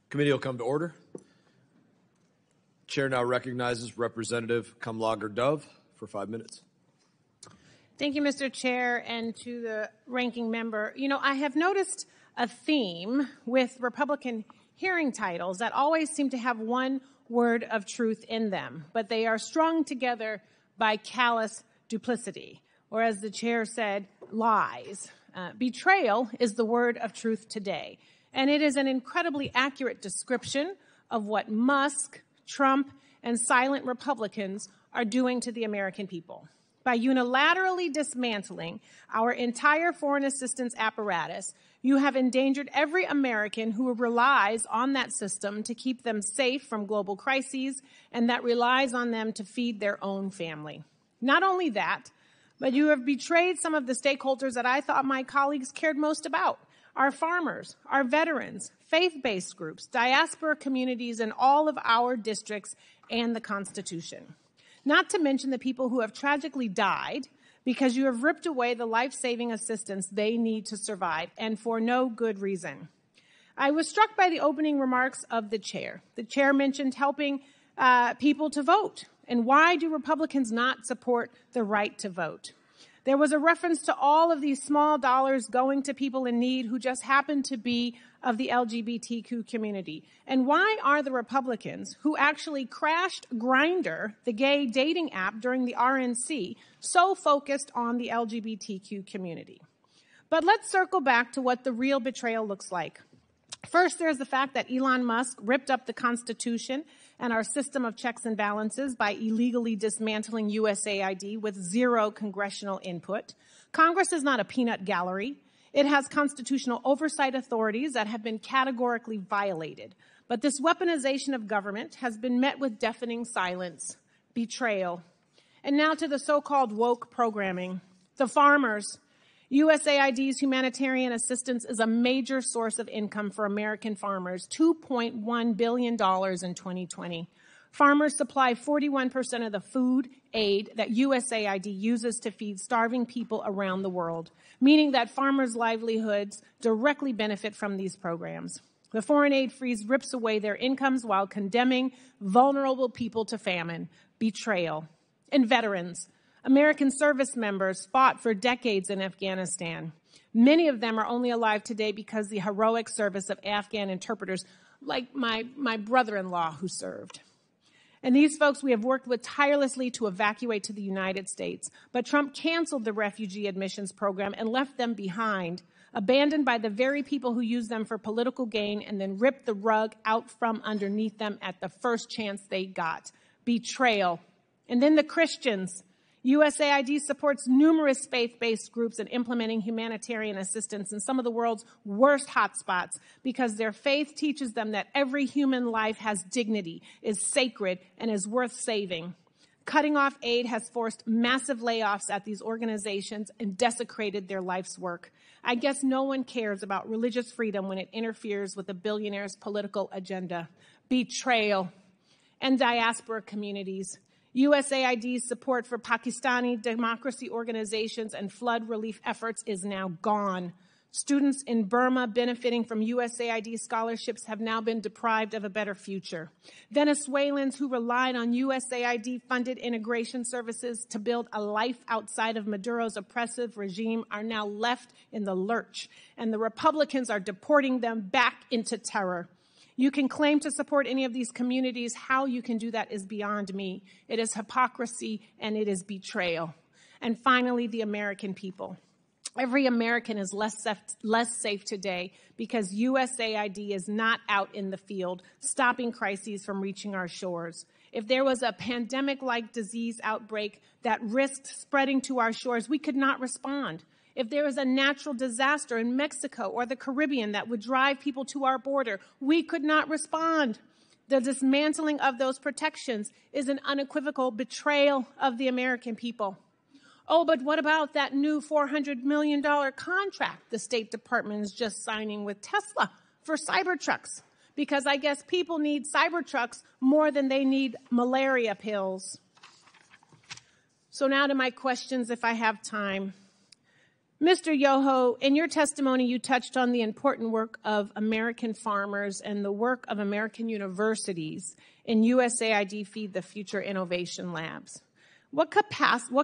Committee will come to order. Chair now recognizes Representative Kamlager-Dove for 5 minutes. Thank you, Mr. Chair, and to the ranking member. You know, I have noticed a theme with Republican hearing titles that always seem to have one word of truth in them, but they are strung together by callous duplicity, or as the chair said, lies. Betrayal is the word of truth today, and it is an incredibly accurate description of what Musk, Trump, and silent Republicans are doing to the American people. By unilaterally dismantling our entire foreign assistance apparatus, you have endangered every American who relies on that system to keep them safe from global crises and that relies on them to feed their own family. Not only that, but you have betrayed some of the stakeholders that I thought my colleagues cared most about: our farmers, our veterans, faith-based groups, diaspora communities in all of our districts, and the Constitution. Not to mention the people who have tragically died because you have ripped away the life-saving assistance they need to survive, and for no good reason. I was struck by the opening remarks of the chair. The chair mentioned helping people to vote. And why do Republicans not support the right to vote? There was a reference to all of these small dollars going to people in need who just happen to be of the LGBTQ community. And why are the Republicans, who actually crashed Grindr, the gay dating app, during the RNC, so focused on the LGBTQ community? But let's circle back to what the real betrayal looks like. First, there's the fact that Elon Musk ripped up the Constitution and our system of checks and balances by illegally dismantling USAID with zero congressional input. Congress is not a peanut gallery. It has constitutional oversight authorities that have been categorically violated. But this weaponization of government has been met with deafening silence, betrayal. And now to the so-called woke programming. The farmers. USAID's humanitarian assistance is a major source of income for American farmers, $2.1 billion in 2020. Farmers supply 41% of the food aid that USAID uses to feed starving people around the world, meaning that farmers' livelihoods directly benefit from these programs. The foreign aid freeze rips away their incomes while condemning vulnerable people to famine, betrayal. And veterans. American service members fought for decades in Afghanistan. Many of them are only alive today because the heroic service of Afghan interpreters, like my brother-in-law who served. And these folks we have worked with tirelessly to evacuate to the United States. But Trump canceled the refugee admissions program and left them behind, abandoned by the very people who used them for political gain and then ripped the rug out from underneath them at the first chance they got. Betrayal. And then the Christians. USAID supports numerous faith-based groups in implementing humanitarian assistance in some of the world's worst hotspots because their faith teaches them that every human life has dignity, is sacred, and is worth saving. Cutting off aid has forced massive layoffs at these organizations and desecrated their life's work. I guess no one cares about religious freedom when it interferes with a billionaire's political agenda. Betrayal. And diaspora communities. USAID's support for Pakistani democracy organizations and flood relief efforts is now gone. Students in Burma benefiting from USAID scholarships have now been deprived of a better future. Venezuelans who relied on USAID-funded integration services to build a life outside of Maduro's oppressive regime are now left in the lurch, and the Republicans are deporting them back into terror. You can claim to support any of these communities. How you can do that is beyond me. It is hypocrisy and it is betrayal. And finally, the American people. Every American is less safe today because USAID is not out in the field stopping crises from reaching our shores. If there was a pandemic-like disease outbreak that risked spreading to our shores, we could not respond. If there was a natural disaster in Mexico or the Caribbean that would drive people to our border, we could not respond. The dismantling of those protections is an unequivocal betrayal of the American people. Oh, but what about that new $400 million contract the State Department is just signing with Tesla for Cybertrucks? Because I guess people need Cybertrucks more than they need malaria pills. So now to my questions, if I have time. Mr. Yoho, in your testimony, you touched on the important work of American farmers and the work of American universities in USAID Feed the Future Innovation Labs. What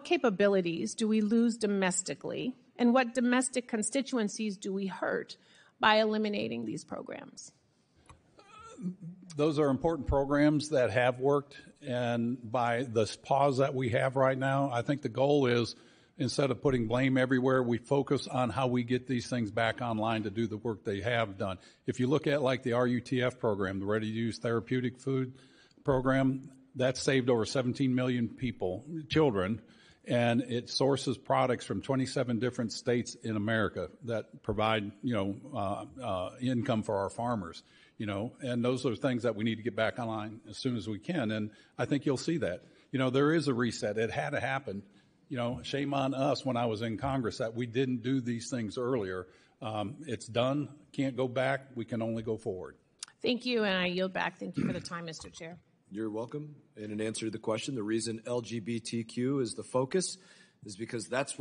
capabilities do we lose domestically, and what domestic constituencies do we hurt by eliminating these programs? Those are important programs that have worked, and by this pause that we have right now, I think the goal is, instead of putting blame everywhere, we focus on how we get these things back online to do the work they have done. If you look at like the RUTF program, the Ready-to-Use Therapeutic Food Program, that's saved over 17 million children, and it sources products from 27 different states in America that provide, income for our farmers, and those are things that we need to get back online as soon as we can, and I think you'll see that. There is a reset. It had to happen. Shame on us when I was in Congress that we didn't do these things earlier. It's done. Can't go back. We can only go forward. Thank you, and I yield back. Thank you for the time, Mr. Chair. You're welcome. And in answer to the question, the reason LGBTQ is the focus is because that's